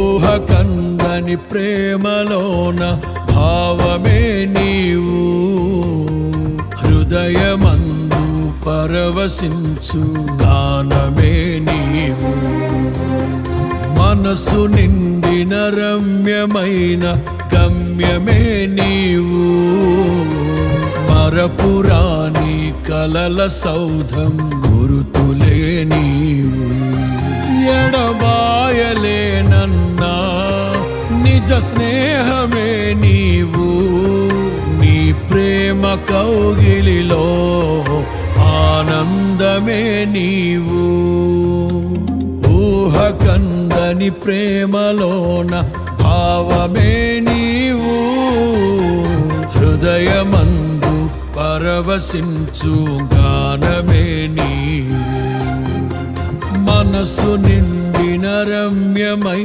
ఊహకందని ప్రేమలోన భావమే నీవు, హృదయమందు పరవశించు గానమే నీవు. మనసు నిండిన రమ్యమైన గమ్యమే నీవు, మరపురాని కలల సౌధం గురుతులే నీవు. ఎడబాయలేనన్నా నిజ స్నేహమే నీవు, నీ ప్రేమ కౌగిలిలో ఆనందమే నీవు. ఊహకందని ప్రేమలోన భావమే నీవు, హృదయమందు పరవశించు గానమే నీవు. మనసు నిండిన రమ్యమై